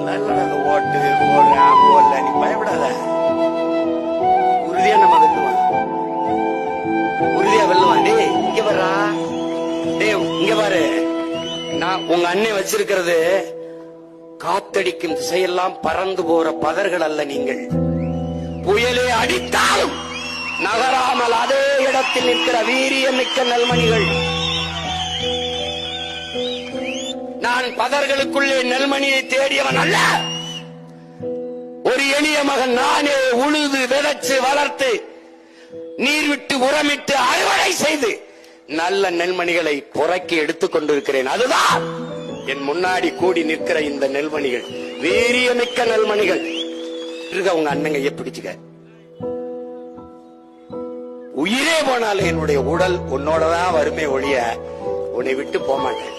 ஓட்டு போடுறான் போடல, நீ பயப்படாத. உறுதியா நம்ம வெல்லுவான், உறுதியா வெல்லுவான். டே இங்க வர்றா, டே இங்க பாரு. நான் உங்க அண்ணன் வச்சிருக்கிறது காத்தடிக்கும் திசையெல்லாம் பறந்து போற பதர்கள் அல்ல. நீங்கள் புயலே அடித்தாலும் நகராமல் அதே இடத்தில் நிற்கிற வீரியமிக்க நெல்மணிகள். நான் பதர்களுக்குள்ளே நெல்மணியை தேடியவன் அல்ல. ஒரு எளிய மகன் நானே உழுது விதைச்சு வளர்த்து நீர் விட்டு உரமிட்டு அறுவடை செய்து நல்ல நெல்மணிகளை புறக்கி எடுத்துக் கொண்டிருக்கிறேன். அதுதான் என் முன்னாடி கூடி நிற்கிற இந்த நெல்மணிகள், வீரியமிக்க நெல்மணிகள். உங்க அண்ணங்க பிடிச்சுக்க, உயிரே போனாலும் என்னுடைய உடல் உன்னோடதான் வருமே ஒழிய உன்னை விட்டு போக மாட்டேன்.